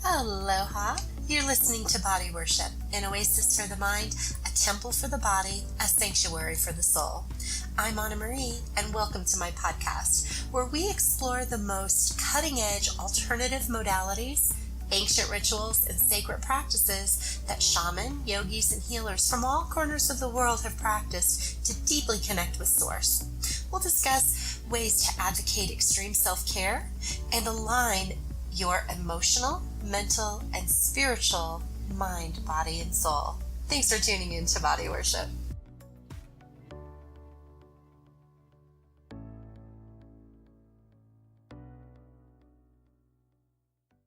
Aloha! You're listening to Body Worship, an oasis for the mind, a temple for the body, a sanctuary for the soul. I'm Anna Marie, and welcome to my podcast, where we explore the most cutting-edge alternative modalities, ancient rituals, and sacred practices that shaman, yogis, and healers from all corners of the world have practiced to deeply connect with Source. We'll discuss ways to advocate extreme self-care and align your emotional, mental, and spiritual mind, body, and soul. Thanks for tuning in to Body Worship.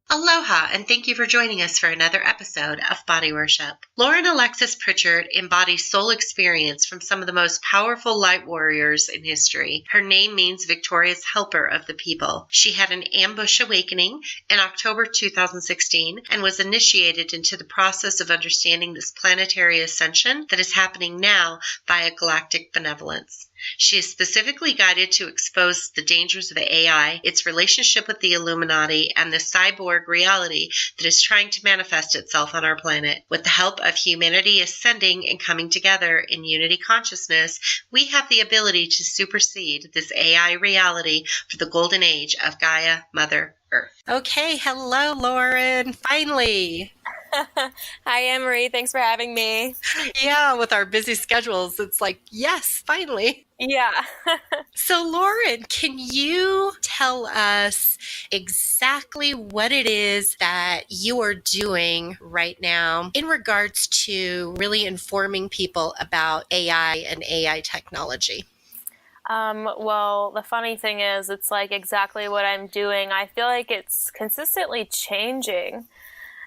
Aloha, and thank you for joining us for another episode of Body Worship. Lauren Alexis Pritchard embodies soul experience from some of the most powerful light warriors in history. Her name means victorious helper of the people. She had an ambush awakening in October 2016 and was initiated into the process of understanding this planetary ascension that is happening now via galactic benevolence. She is specifically guided to expose the dangers of AI, its relationship with the Illuminati, and the cyborg reality that is trying to manifest itself on our planet. With the help of humanity ascending and coming together in unity consciousness, we have the ability to supersede this AI reality for the golden age of Gaia, Mother Earth. Okay, hello, Lauren. Finally. Hi, Anne-Marie. Thanks for having me. Yeah, with our busy schedules, it's like, yes, finally. Yeah. So, Lauren, can you tell us exactly what it is that you are doing right now in regards to really informing people about AI and AI technology? Well, the funny thing is, it's like exactly what I'm doing. I feel like it's consistently changing.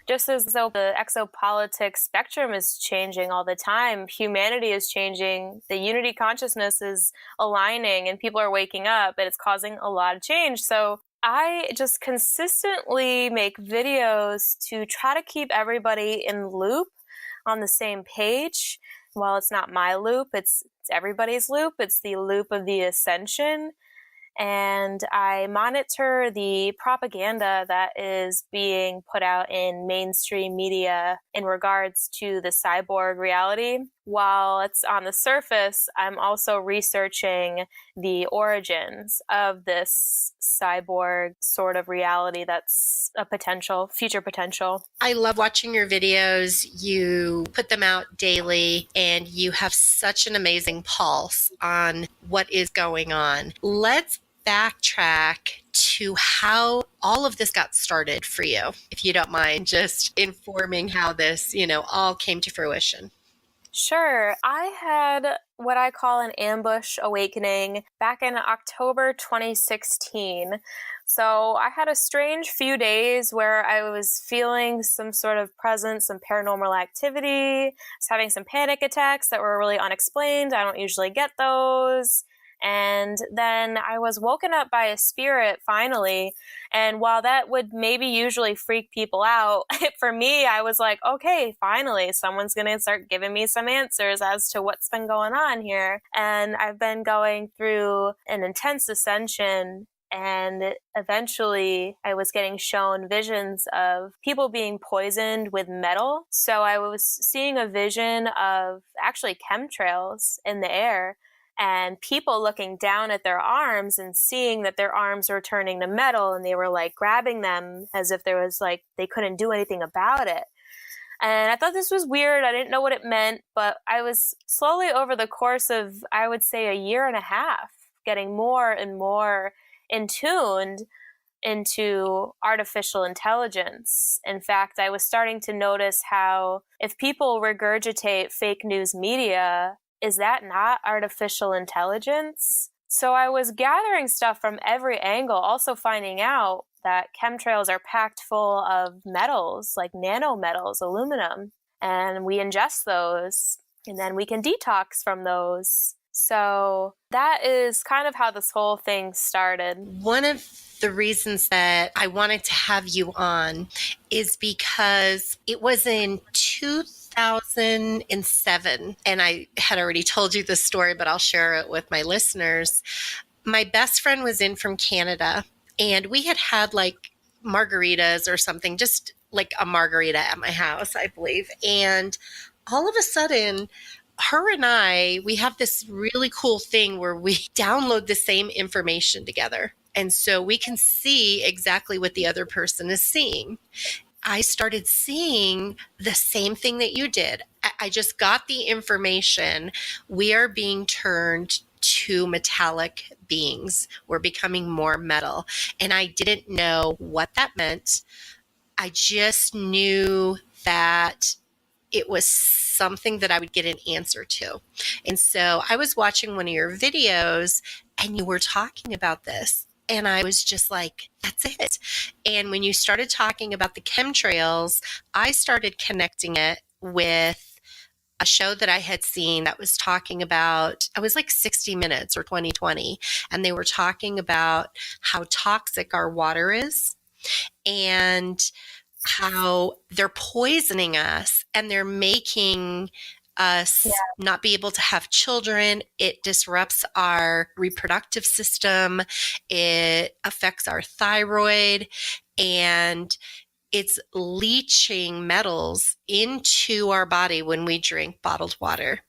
Just as though the exopolitics spectrum is changing all the time, humanity is changing, the unity consciousness is aligning, and people are waking up, and it's causing a lot of change. So I just consistently make videos to try to keep everybody in loop on the same page. Well, it's not my loop, it's everybody's loop. It's the loop of the Ascension. And I monitor the propaganda that is being put out in mainstream media in regards to the cyborg reality. While it's on the surface, I'm also researching the origins of this cyborg sort of reality that's a potential, future potential. I love watching your videos. You put them out daily, and you have such an amazing pulse on what is going on. Let's backtrack to how all of this got started for you, if you don't mind just informing how this, all came to fruition. Sure. I had what I call an ambush awakening back in October 2016. So I had a strange few days where I was feeling some sort of presence, some paranormal activity. I was having some panic attacks that were really unexplained. I don't usually get those. And then I was woken up by a spirit finally. And while that would maybe usually freak people out, for me, I was like, okay, finally, someone's going to start giving me some answers as to what's been going on here. And I've been going through an intense ascension. And eventually I was getting shown visions of people being poisoned with metal. So I was seeing a vision of actually chemtrails in the air, and people looking down at their arms and seeing that their arms were turning to metal, and they were like grabbing them as if there was like they couldn't do anything about it. And I thought this was weird. I didn't know what it meant, but I was slowly over the course of, I would say, a year and a half, getting more and more in tuned into artificial intelligence. In fact, I was starting to notice how if people regurgitate fake news media, is that not artificial intelligence? So I was gathering stuff from every angle, also finding out that chemtrails are packed full of metals, like nanometals, aluminum, and we ingest those, and then we can detox from those. So that is kind of how this whole thing started. One of the reasons that I wanted to have you on is because it was in 2007, and I had already told you this story, but I'll share it with my listeners. My best friend was in from Canada, and we had like margaritas or something, just like a margarita at my house, I believe. And all of a sudden, her and we have this really cool thing where we download the same information together. And so we can see exactly what the other person is seeing. I started seeing the same thing that you did. I just got the information. We are being turned to metallic beings. We're becoming more metal. And I didn't know what that meant. I just knew that it was something that I would get an answer to. And so I was watching one of your videos and you were talking about this. And I was just like, that's it. And when you started talking about the chemtrails, I started connecting it with a show that I had seen that was talking about, it was like 60 Minutes or 2020. And they were talking about how toxic our water is and how they're poisoning us and they're making us not be able to have children. It disrupts our reproductive system. It affects our thyroid, and it's leaching metals into our body when we drink bottled water.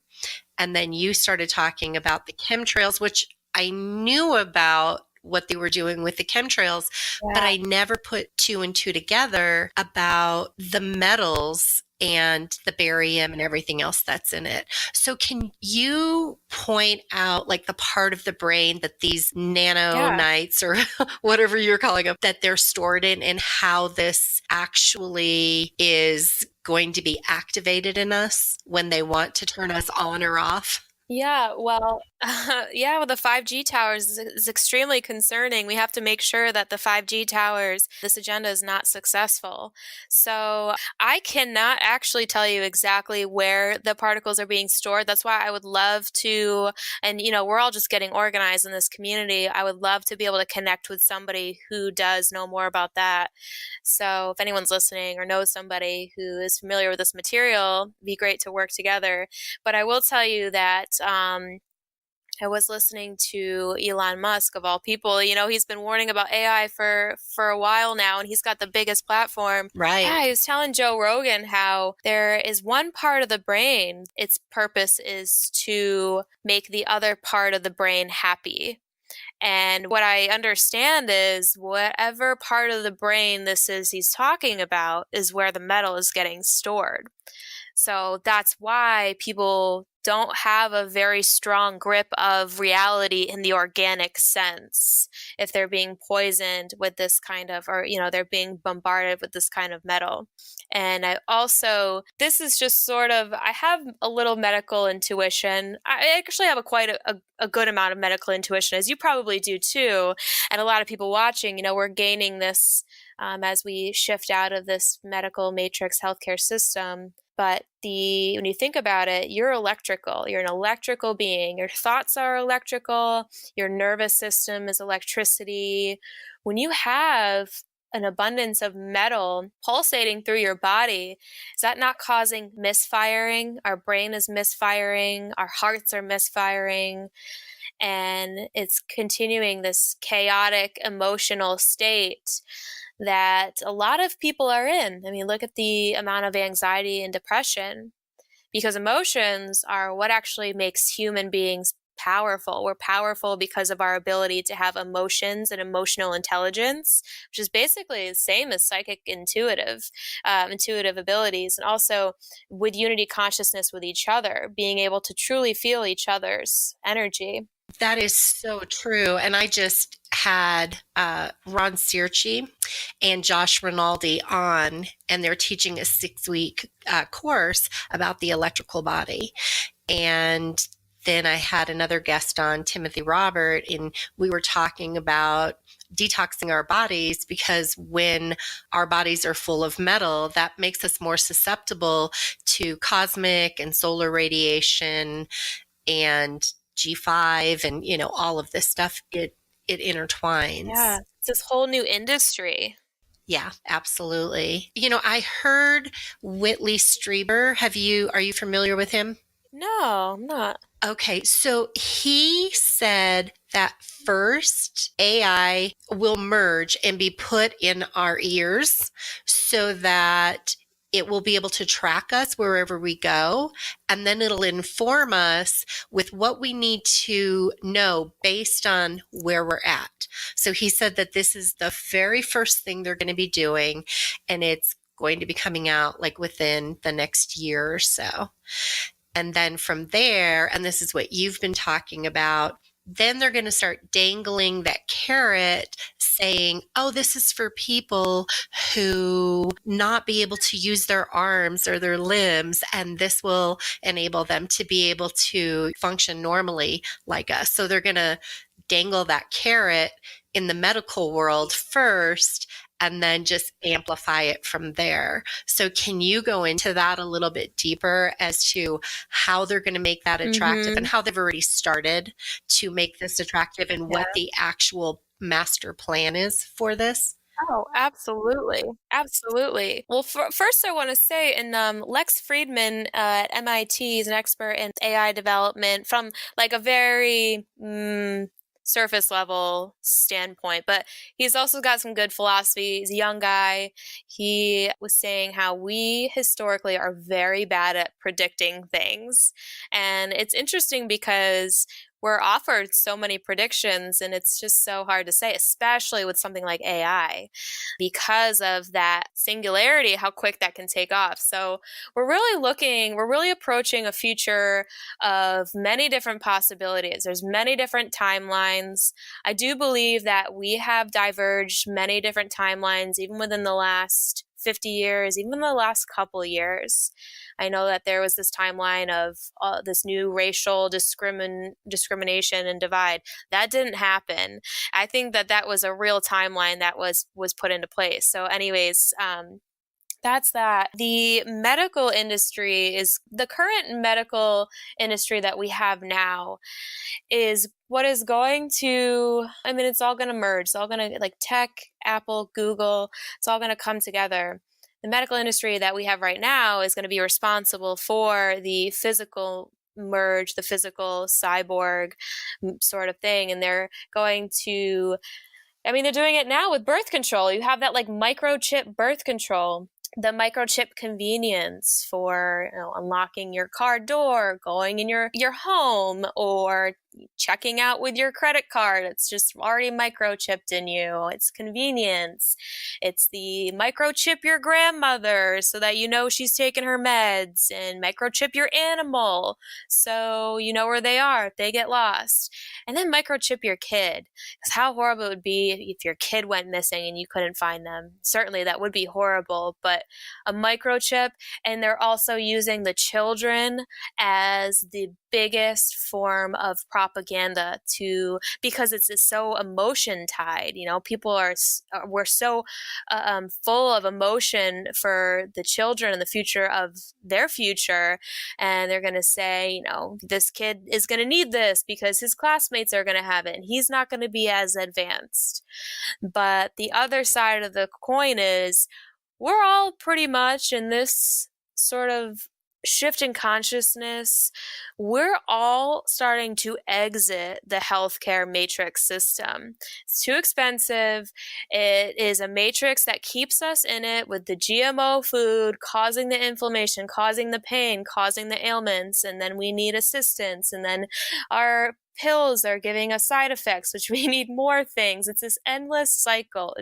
And then you started talking about the chemtrails, which I knew about what they were doing with the chemtrails, but I never put two and two together about the metals and the barium and everything else that's in it. So can you point out like the part of the brain that these nanonites or whatever you're calling them, that they're stored in, and how this actually is going to be activated in us when they want to turn us on or off? Yeah, well, with the 5G towers is extremely concerning. We have to make sure that the 5G towers, this agenda is not successful. So I cannot actually tell you exactly where the particles are being stored. That's why I would love to, and we're all just getting organized in this community. I would love to be able to connect with somebody who does know more about that. So if anyone's listening or knows somebody who is familiar with this material, it'd be great to work together. But I will tell you that I was listening to Elon Musk, of all people. He's been warning about AI for a while now, and he's got the biggest platform. Right. Yeah, he was telling Joe Rogan how there is one part of the brain, its purpose is to make the other part of the brain happy. And what I understand is whatever part of the brain this is he's talking about is where the metal is getting stored. So that's why people don't have a very strong grip of reality in the organic sense if they're being poisoned with this kind of, or, they're being bombarded with this kind of metal. And I also, this is just sort of, I have a little medical intuition. I actually have quite a good amount of medical intuition, as you probably do too. And a lot of people watching, we're gaining this as we shift out of this medical matrix healthcare system. But when you think about it, you're electrical. You're an electrical being. Your thoughts are electrical. Your nervous system is electricity. When you have an abundance of metal pulsating through your body, is that not causing misfiring? Our brain is misfiring. Our hearts are misfiring. And it's continuing this chaotic emotional state that a lot of people are in. I mean, look at the amount of anxiety and depression, because emotions are what actually makes human beings powerful. We're powerful because of our ability to have emotions and emotional intelligence, which is basically the same as psychic intuitive abilities, and also with unity consciousness with each other, being able to truly feel each other's energy. That is so true. And I just had Ron Searcy and Josh Rinaldi on, and they're teaching a 6-week course about the electrical body. And then I had another guest on, Timothy Robert, and we were talking about detoxing our bodies, because when our bodies are full of metal, that makes us more susceptible to cosmic and solar radiation and G5 and, all of this stuff. It intertwines. Yeah, it's this whole new industry. Yeah, absolutely. I heard Whitley Strieber. Are you familiar with him? No, I'm not. Okay, so he said that first AI will merge and be put in our ears so that it will be able to track us wherever we go. And then it'll inform us with what we need to know based on where we're at. So he said that this is the very first thing they're going to be doing, and it's going to be coming out like within the next year or so. And then from there, and this is what you've been talking about, then they're going to start dangling that carrot saying, oh, this is for people who not be able to use their arms or their limbs, and this will enable them to be able to function normally like us. So they're going to dangle that carrot in the medical world first and then just amplify it from there. So can you go into that a little bit deeper as to how they're going to make that attractive and how they've already started to make this attractive and what the actual master plan is for this? Oh, absolutely. Absolutely. Well, first, I want to say, Lex Friedman at MIT is an expert in AI development from like a very surface level standpoint, but he's also got some good philosophy. He's a young guy. He was saying how we historically are very bad at predicting things. And it's interesting because we're offered so many predictions and it's just so hard to say, especially with something like AI, because of that singularity, how quick that can take off. So we're really approaching a future of many different possibilities. There's many different timelines. I do believe that we have diverged many different timelines, even within the last 50 years, even the last couple years. I know that there was this timeline of this new racial discrimination and divide. That didn't happen. I think that was a real timeline that was put into place. So anyways, that's that. The medical industry the current medical industry that we have now is what is going to, it's all going to merge. It's all going to, like tech, Apple, Google, it's all going to come together. The medical industry that we have right now is going to be responsible for the physical merge, the physical cyborg sort of thing. And they're going to, they're doing it now with birth control. You have that like microchip birth control, the microchip convenience for unlocking your car door, going in your home, or checking out with your credit card. It's just already microchipped in you. It's convenience. It's the microchip your grandmother so that you know she's taking her meds, and microchip your animal so you know where they are if they get lost. And then microchip your kid. Because how horrible it would be if your kid went missing and you couldn't find them. Certainly that would be horrible, but a microchip, and they're also using the children as the biggest form of propaganda because it's so emotion tied. We're so full of emotion for the children and the future of their future, and they're going to say, this kid is going to need this because his classmates are going to have it and he's not going to be as advanced. But the other side of the coin is we're all pretty much in this sort of shift in consciousness. We're all starting to exit the healthcare matrix system. It's too expensive. It is a matrix that keeps us in it with the GMO food causing the inflammation, causing the pain, causing the ailments, and then we need assistance, and then our pills are giving us side effects, which we need more things. It's this endless cycle.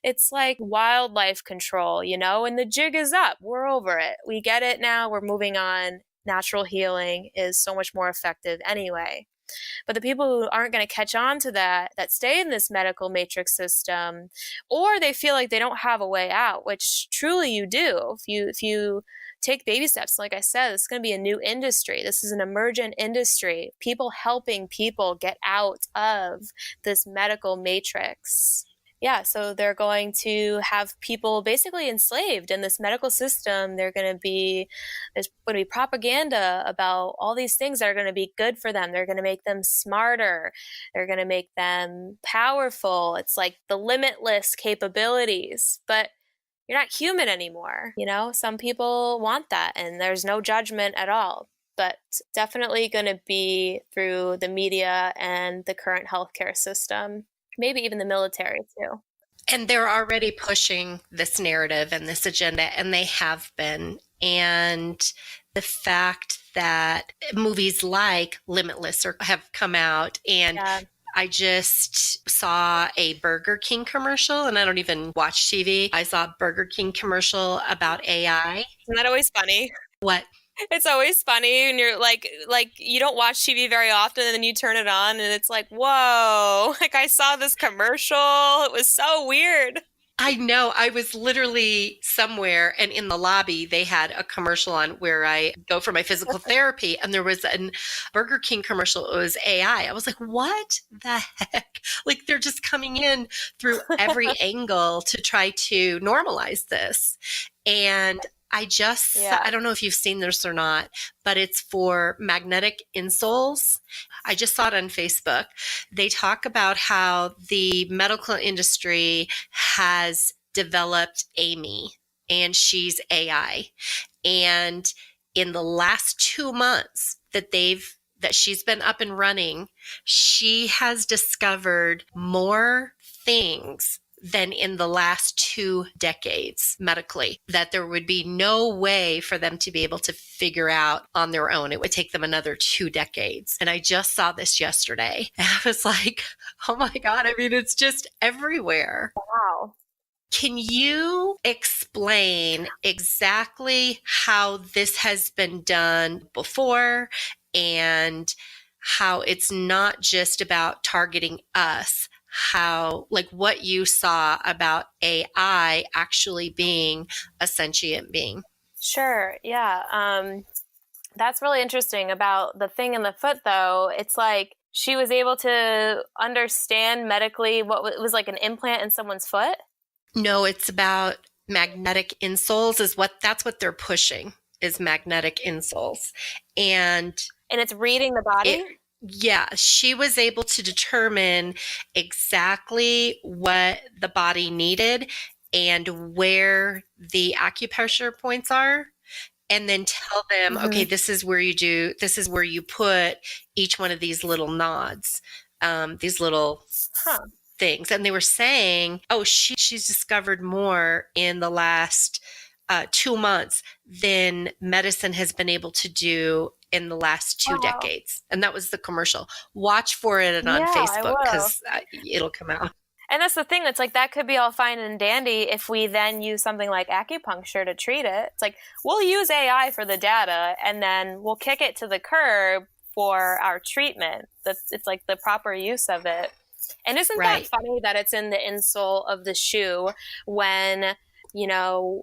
It's like wildlife control, and the jig is up. We're over it. We get it now. We're moving on. Natural healing is so much more effective anyway. But the people who aren't going to catch on to that stay in this medical matrix system, or they feel like they don't have a way out, which truly you do. If you take baby steps, like I said, it's going to be a new industry. This is an emergent industry. People helping people get out of this medical matrix. Yeah, so they're going to have people basically enslaved in this medical system. There's going to be propaganda about all these things that are going to be good for them. They're going to make them smarter. They're going to make them powerful. It's like the limitless capabilities, but you're not human anymore. Some people want that, and there's no judgment at all. but definitely going to be through the media and the current healthcare system, maybe even the military too. And they're already pushing this narrative and this agenda, and they have been. And the fact that movies like Limitless have come out, and I just saw a Burger King commercial, and I don't even watch TV. I saw a Burger King commercial about AI. Isn't that always funny? What? It's always funny when you're like you don't watch TV very often, and then you turn it on and it's like, whoa, like I saw this commercial. It was so weird. I know. I was literally somewhere, and in the lobby, they had a commercial on where I go for my physical therapy, and there was a Burger King commercial. It was AI. I was like, what the heck? Like, they're just coming in through every angle to try to normalize this. And I don't know if you've seen this or not, but it's for magnetic insoles. I just saw it on Facebook. They talk about how the medical industry has developed Amy, and she's AI. And in the last 2 months that she's been up and running, she has discovered more things than in the last 2 decades medically, that there would be no way for them to be able to figure out on their own. It would take them another 2 decades. And I just saw this yesterday. And I was like, oh my God, I mean, it's just everywhere. Wow. Can you explain exactly how this has been done before, and how it's not just about targeting us? How, like, what you saw about AI actually being a sentient being? Sure. Yeah. That's really interesting about the thing in the foot, though. It's like she was able to understand medically what was like an implant in someone's foot. No, it's about magnetic insoles. That's what they're pushing, is magnetic insoles. And it's reading the body? Yeah, she was able to determine exactly what the body needed and where the acupressure points are, and then tell them, okay, this is where you put each one of these little nods, these little things. And they were saying, oh, she's discovered more in the last 2 months than medicine has been able to do in the last 2 decades. And that was the commercial. Watch for it on Facebook, because it'll come out. And that's the thing. It's like, that could be all fine and dandy if we then use something like acupuncture to treat it. It's like, we'll use AI for the data, and then we'll kick it to the curb for our treatment. It's like the proper use of it. And isn't that funny that it's in the insole of the shoe, when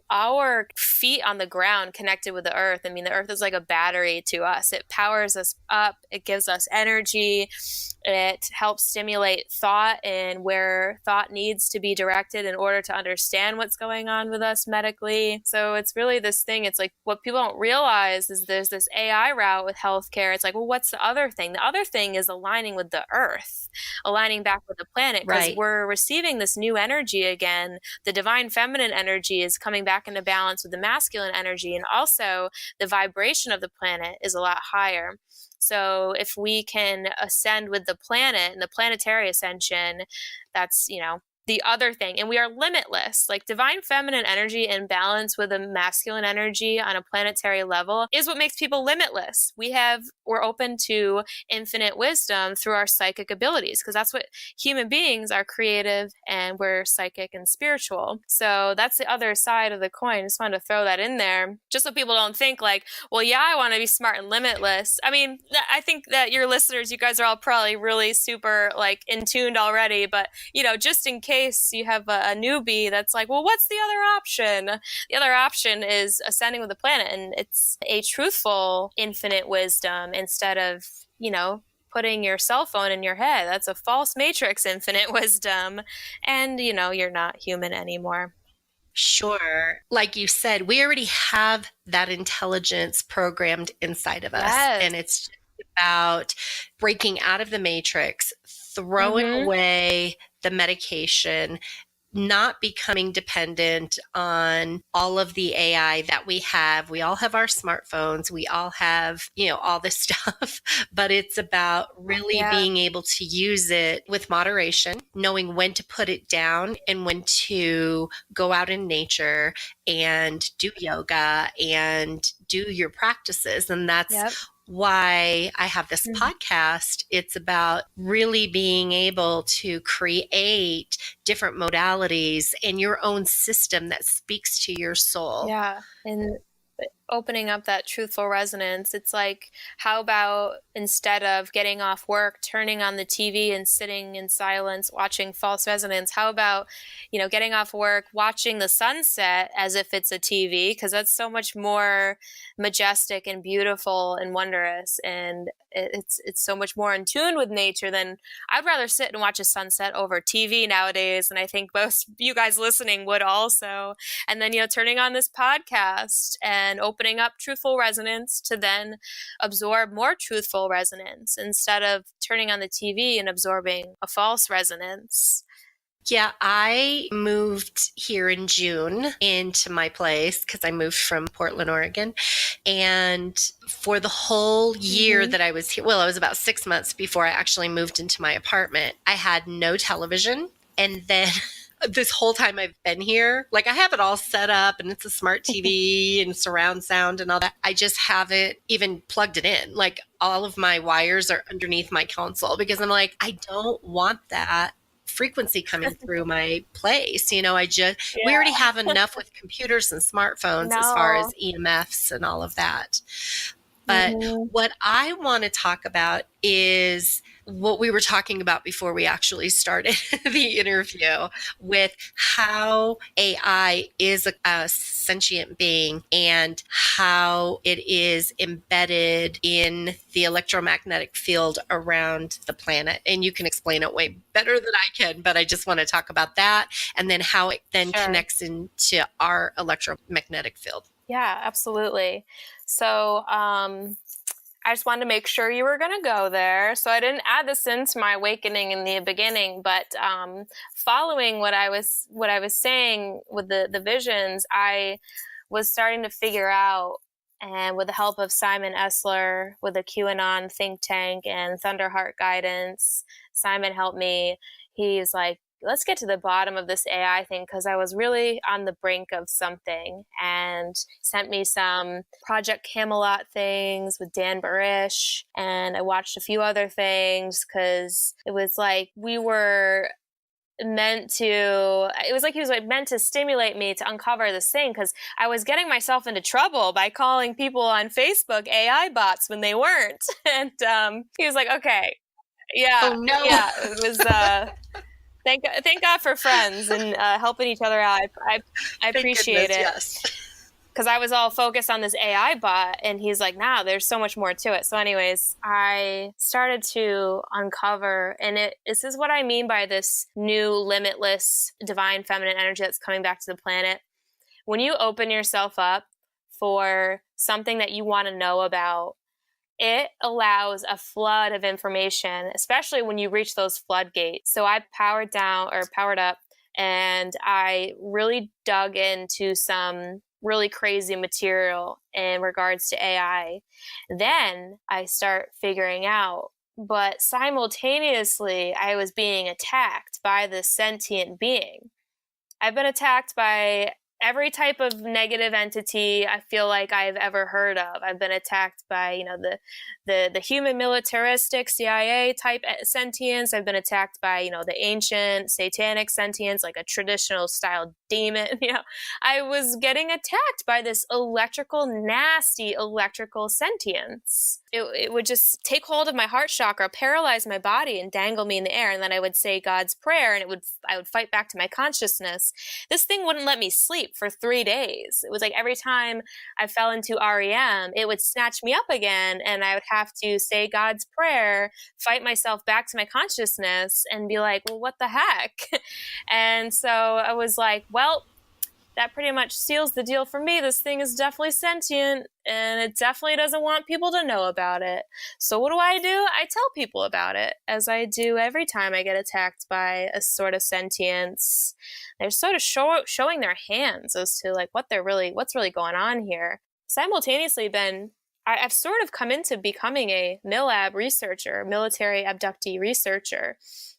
our feet on the ground connected with the earth? I mean, the earth is like a battery to us. It powers us up. It gives us energy. It helps stimulate thought and where thought needs to be directed in order to understand what's going on with us medically. So it's really this thing. It's like, what people don't realize is there's this AI route with healthcare. It's like, well, what's the other thing? The other thing is aligning with the earth, aligning back with the planet, because we're receiving this new energy again. The divine feminine energy is coming back into balance with the masculine energy, and also the vibration of the planet is a lot higher. So if we can ascend with the planet and the planetary ascension, that's, the other thing. And we are limitless. Like, divine feminine energy in balance with a masculine energy on a planetary level is what makes people limitless. We're open to infinite wisdom through our psychic abilities, because that's what human beings are, creative, and we're psychic and spiritual. So that's the other side of the coin. Just wanted to throw that in there, just so people don't think like, well, yeah, I want to be smart and limitless. I mean, I think that your listeners, you guys are all probably really super like in tuned already, but just in case you have a newbie that's like, well, what's the other option? The other option is ascending with the planet, and it's a truthful infinite wisdom instead of, putting your cell phone in your head. That's a false matrix infinite wisdom, and, you're not human anymore. Sure. Like you said, we already have that intelligence programmed inside of us. Yes. And it's about breaking out of the matrix, throwing away the medication, not becoming dependent on all of the AI that we have. We all have our smartphones. We all have, all this stuff, but it's about really being able to use it with moderation, knowing when to put it down and when to go out in nature and do yoga and do your practices. And that's why I have this podcast. It's about really being able to create different modalities in your own system that speaks to your soul. Yeah. And opening up that truthful resonance. It's like, how about instead of getting off work, turning on the TV and sitting in silence, watching false resonance? How about, getting off work, watching the sunset as if it's a TV? Because that's so much more majestic and beautiful and wondrous. And it's so much more in tune with nature than I'd rather sit and watch a sunset over TV nowadays. And I think most you guys listening would also. And then, turning on this podcast and opening up truthful resonance to then absorb more truthful resonance instead of turning on the TV and absorbing a false resonance. Yeah, I moved here in June into my place because I moved from Portland, Oregon. And for the whole year that I was here, well, it was about 6 months before I actually moved into my apartment, I had no television. And then this whole time I've been here, like I have it all set up and it's a smart TV and surround sound and all that. I just haven't even plugged it in. Like all of my wires are underneath my console because I'm like, I don't want that frequency coming through my place. We already have enough with computers and smartphones as far as EMF'S and all of that. But what I want to talk about is what we were talking about before we actually started the interview, with how AI is a sentient being and how it is embedded in the electromagnetic field around the planet. And you can explain it way better than I can, but I just want to talk about that and then how it then connects into our electromagnetic field. Yeah, absolutely. So, I just wanted to make sure you were going to go there. So I didn't add this into my awakening in the beginning, but following what I was saying with the visions, I was starting to figure out, and with the help of Simon Esler with the QAnon think tank and Thunderheart guidance, Simon helped me. He's like, let's get to the bottom of this AI thing, because I was really on the brink of something, and sent me some Project Camelot things with Dan Barish, and I watched a few other things because it was like he was meant to stimulate me to uncover this thing, because I was getting myself into trouble by calling people on Facebook AI bots when they weren't. And he was like, okay, yeah, oh, no. Yeah, it was Thank God for friends and helping each other out. I appreciate it. Yes. Because I was all focused on this AI bot, and he's like, nah, there's so much more to it. So anyways, I started to uncover, and this is what I mean by this new limitless divine feminine energy that's coming back to the planet. When you open yourself up for something that you want to know about, it allows a flood of information, especially when you reach those floodgates. So I powered up, and I really dug into some really crazy material in regards to AI. Then I start figuring out, but simultaneously I was being attacked by this sentient being. I've been attacked by every type of negative entity I feel like I've ever heard of. I've been attacked by, the human militaristic CIA type sentience. I've been attacked by, the ancient satanic sentience, like a traditional style demon. I was getting attacked by this nasty electrical sentience. It would just take hold of my heart chakra, paralyze my body, and dangle me in the air. And then I would say God's prayer, and I would fight back to my consciousness. This thing wouldn't let me sleep for 3 days. It was like every time I fell into REM, it would snatch me up again, and I would have to say God's prayer, fight myself back to my consciousness, and be like, well, what the heck? And so I was like, well, that pretty much seals the deal for me. This thing is definitely sentient, and it definitely doesn't want people to know about it. So what do? I tell people about it, as I do every time I get attacked by a sort of sentience. They're sort of showing their hands as to like what's really going on here. Simultaneously, I've sort of come into becoming a Milab researcher, military abductee researcher.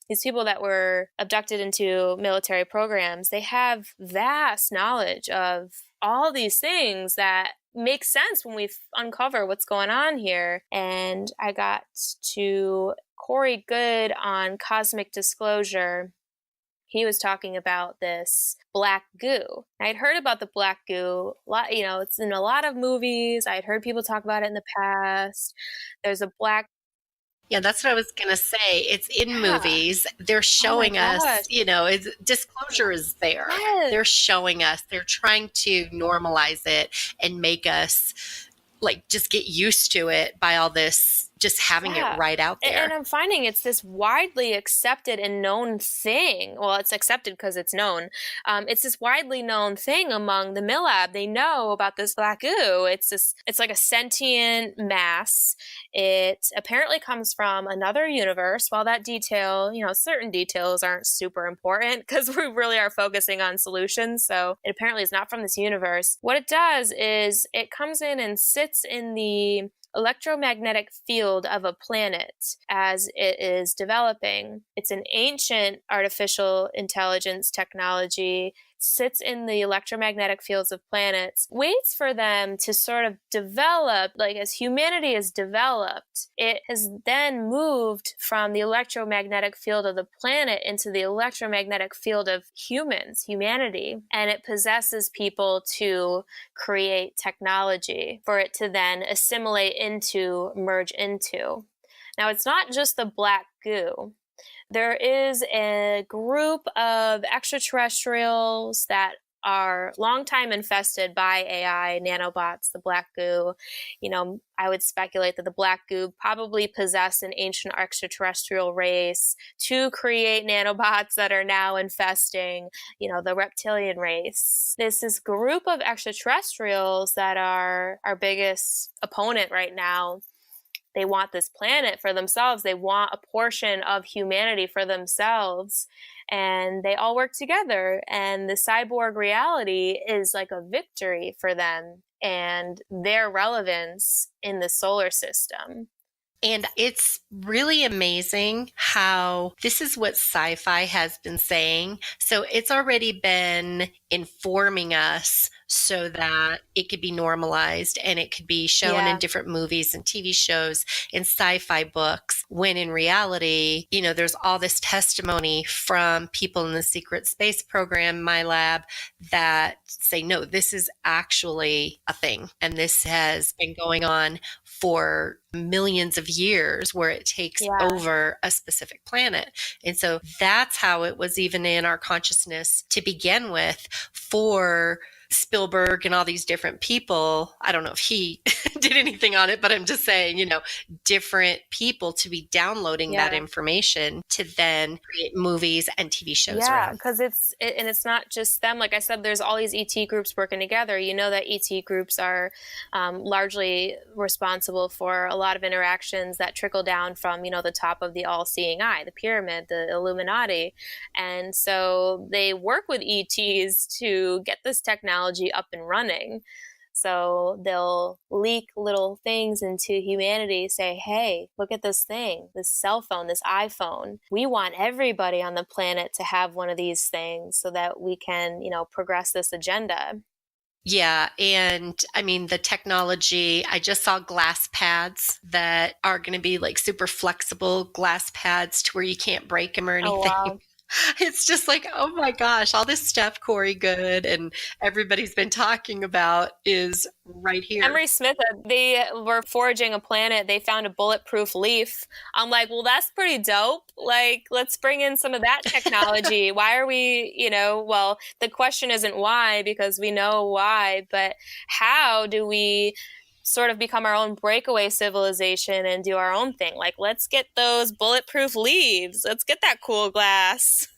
These people that were abducted into military programs, they have vast knowledge of all these things that make sense when we uncover what's going on here. And I got to Corey Good on Cosmic Disclosure. He was talking about this Black Goo. I'd heard about the Black Goo, it's in a lot of movies. I'd heard people talk about it in the past. There's a black. Yeah, that's what I was going to say. It's in movies. They're showing us, disclosure is there. Yes. They're showing us, they're trying to normalize it and make us like just get used to it by all this, just having it right out there. And I'm finding it's this widely accepted and known thing. Well, it's accepted because it's known. It's this widely known thing among the Milab. They know about this Black Goo. It's like a sentient mass. It apparently comes from another universe. While that detail, certain details aren't super important because we really are focusing on solutions. So it apparently is not from this universe. What it does is it comes in and sits in the electromagnetic field of a planet as it is developing. It's an ancient artificial intelligence technology, sits in the electromagnetic fields of planets, waits for them to sort of develop, like as humanity is developed, it has then moved from the electromagnetic field of the planet into the electromagnetic field of humanity, and it possesses people to create technology for it to then assimilate into, merge into. Now, it's not just the Black Goo. There is a group of extraterrestrials that are long time infested by AI nanobots, the Black Goo. I would speculate that the Black Goo probably possessed an ancient extraterrestrial race to create nanobots that are now infesting, the reptilian race. This group of extraterrestrials that are our biggest opponent right now. They want this planet for themselves. They want a portion of humanity for themselves. And they all work together. And the cyborg reality is like a victory for them and their relevance in the solar system. And it's really amazing how this is what sci-fi has been saying. So it's already been informing us so that it could be normalized and it could be shown in different movies and TV shows and sci-fi books, when in reality, there's all this testimony from people in the secret space program, Milab, that say, no, this is actually a thing. And this has been going on for millions of years, where it takes over a specific planet. And so that's how it was even in our consciousness to begin with for Spielberg and all these different people. I don't know if he did anything on it, but I'm just saying, different people to be downloading that information to then create movies and TV shows around. Yeah, because it's not just them. Like I said, there's all these ET groups working together. That ET groups are largely responsible for a lot of interactions that trickle down from, the top of the all-seeing eye, the pyramid, the Illuminati. And so they work with ETs to get this technology up and running. So they'll leak little things into humanity, say, hey, look at this thing, this cell phone, this iPhone. We want everybody on the planet to have one of these things so that we can, progress this agenda. Yeah. And I mean, the technology, I just saw glass pads that are going to be like super flexible glass pads to where you can't break them or anything. Oh, wow. It's just like, oh my gosh, all this stuff Corey Good and everybody's been talking about is right here. Emery Smith, they were foraging a planet. They found a bulletproof leaf. I'm like, well, that's pretty dope. Like, let's bring in some of that technology. Why are we, well, the question isn't why, because we know why, but how do we sort of become our own breakaway civilization and do our own thing? Like, let's get those bulletproof leaves. Let's get that cool glass.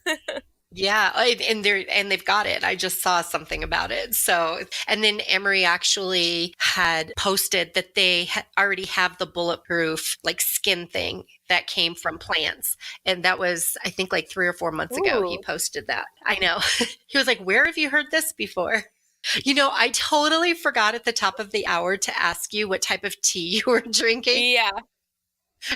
Yeah, and they've got it. I just saw something about it. So, and then Emery actually had posted that they already have the bulletproof like skin thing that came from plants. And that was, I think, like 3 or 4 months ago, he Ooh. posted that. I know. He was like, "Where have you heard this before?" I totally forgot at the top of the hour to ask you what type of tea you were drinking. Yeah.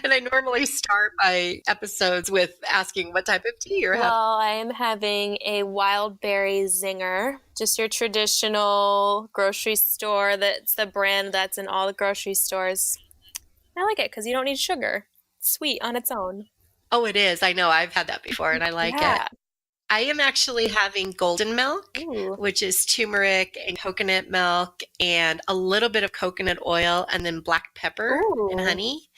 And I normally start my episodes with asking what type of tea you're having. Well, I am having a wild berry zinger, just your traditional grocery store. That's the brand that's in all the grocery stores. I like it because you don't need sugar. It's sweet on its own. Oh, it is. I know. I've had that before and I like it. Yeah. I am actually having golden milk, Ooh. which is turmeric and coconut milk and a little bit of coconut oil and then black pepper and Ooh. honey.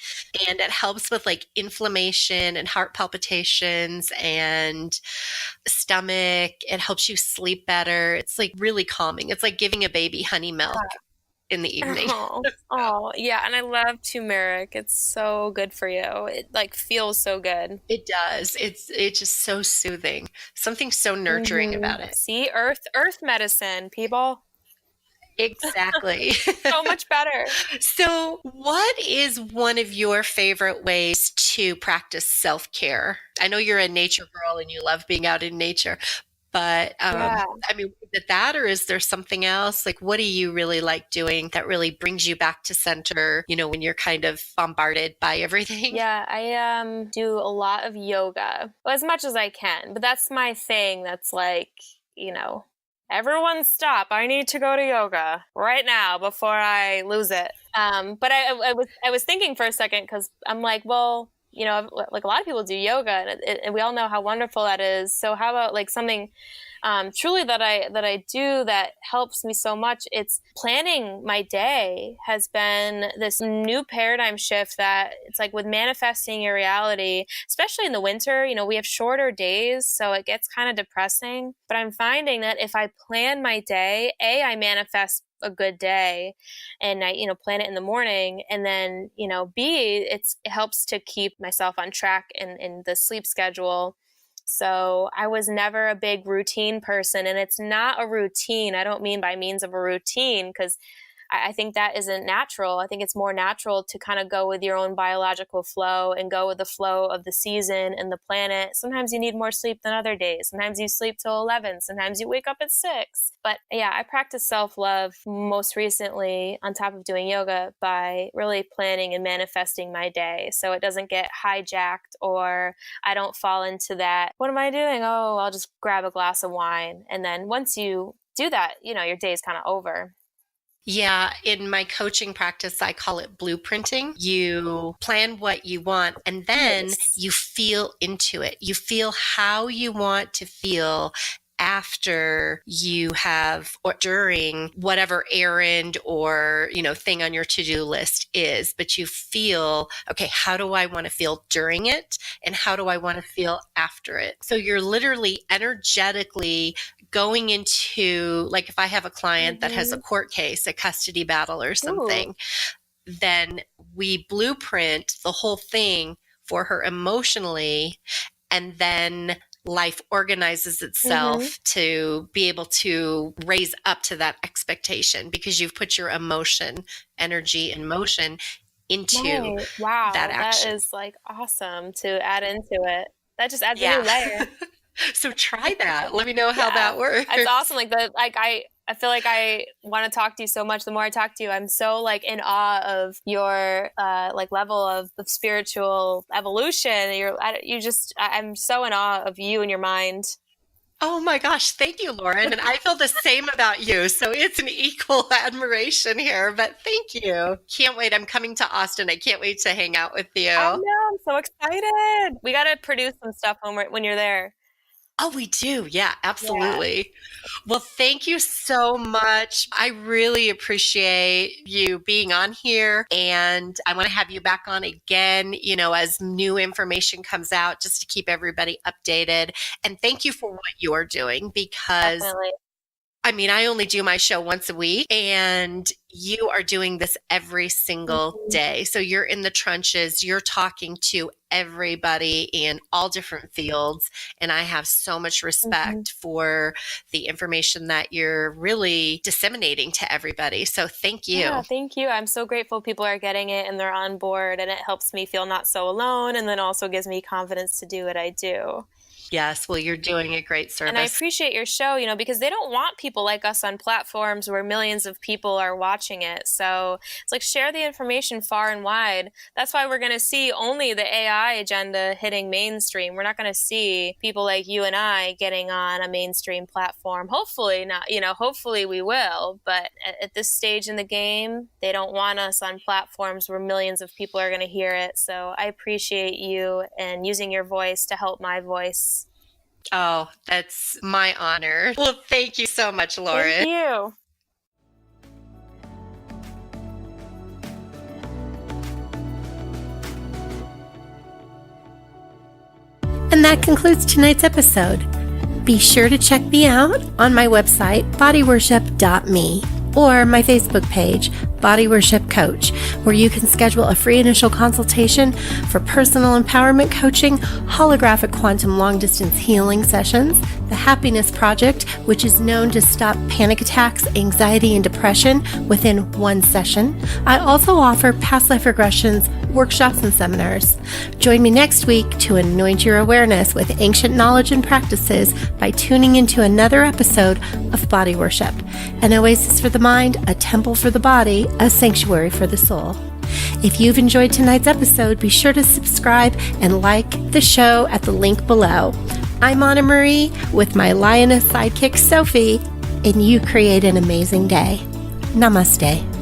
And it helps with like inflammation and heart palpitations and stomach. It helps you sleep better. It's like really calming. It's like giving a baby honey milk in the evening. Oh, yeah. And I love turmeric. It's so good for you. It like feels so good. It does. It's just so soothing. Something so nurturing about it. See, earth medicine, people. Exactly. So much better. So, what is one of your favorite ways to practice self-care? I know you're a nature girl and you love being out in nature, but Yeah. I mean, is it that or is there something else? Like, what do you really like doing that really brings you back to center, when you're kind of bombarded by everything? Yeah, I do a lot of yoga. Well, as much as I can, but that's my thing. That's like, you know, everyone stop. I need to go to yoga right now before I lose it. But I was thinking for a second because I'm like, well, like a lot of people do yoga, and we all know how wonderful that is. So how about like something truly that I do that helps me so much? It's planning my day has been this new paradigm shift that it's like with manifesting your reality, especially in the winter, we have shorter days, so it gets kind of depressing. But I'm finding that if I plan my day, I manifest a good day and I, plan it in the morning. And then, B, it helps to keep myself on track in the sleep schedule. So I was never a big routine person, and it's not a routine. I don't mean by means of a routine, because I think that isn't natural. I think it's more natural to kind of go with your own biological flow and go with the flow of the season and the planet. Sometimes you need more sleep than other days. Sometimes you sleep till 11. Sometimes you wake up at 6. But yeah, I practice self-love most recently on top of doing yoga by really planning and manifesting my day so it doesn't get hijacked or I don't fall into that. What am I doing? Oh, I'll just grab a glass of wine. And then once you do that, your day is kind of over. Yeah, in my coaching practice, I call it blueprinting. You plan what you want and then you feel into it. You feel how you want to feel after you have or during whatever errand or, thing on your to-do list is. But you feel, okay, how do I want to feel during it? And how do I want to feel after it? So you're literally energetically going into, like if I have a client that has a court case, a custody battle or something, then we blueprint the whole thing for her emotionally, and then life organizes itself to be able to raise up to that expectation because you've put your emotion, energy, and motion into that action. That is like awesome to add into it. That just adds a new layer. So try that. Let me know how that works. It's awesome. I feel like I want to talk to you so much. The more I talk to you, I'm so like in awe of your like level of spiritual evolution. I'm so in awe of you and your mind. Oh my gosh. Thank you, Lauren. And I feel the same about you. So it's an equal admiration here, but thank you. Can't wait. I'm coming to Austin. I can't wait to hang out with you. I know. I'm so excited. We got to produce some stuff when you're there. Oh, we do. Yeah, absolutely. Yeah. Well, thank you so much. I really appreciate you being on here, and I want to have you back on again, as new information comes out, just to keep everybody updated. And thank you for what you're doing, because I mean, I only do my show once a week, and you are doing this every single day. So you're in the trenches, you're talking to everybody in all different fields. And I have so much respect for the information that you're really disseminating to everybody. So thank you. Yeah, thank you. I'm so grateful people are getting it and they're on board, and it helps me feel not so alone, and then also gives me confidence to do what I do. Yes, well, you're doing a great service. And I appreciate your show, because they don't want people like us on platforms where millions of people are watching it. So it's like, share the information far and wide. That's why we're going to see only the AI agenda hitting mainstream. We're not going to see people like you and I getting on a mainstream platform. Hopefully not, hopefully we will. But at this stage in the game, they don't want us on platforms where millions of people are going to hear it. So I appreciate you and using your voice to help my voice. Oh, that's my honor. Well, thank you so much, Lauren. Thank you. And that concludes tonight's episode. Be sure to check me out on my website, bodyworship.me, or my Facebook page, Body Worship Coach, where you can schedule a free initial consultation for personal empowerment coaching, holographic quantum long-distance healing sessions, the Happiness Project, which is known to stop panic attacks, anxiety, and depression within one session. I also offer past life regressions, workshops, and seminars. Join me next week to anoint your awareness with ancient knowledge and practices by tuning into another episode of Body Worship, an oasis for the mind, a temple for the body, a sanctuary for the soul. If you've enjoyed tonight's episode, be sure to subscribe and like the show at the link below. I'm Anna Marie with my lioness sidekick, Sophie, and you create an amazing day. Namaste.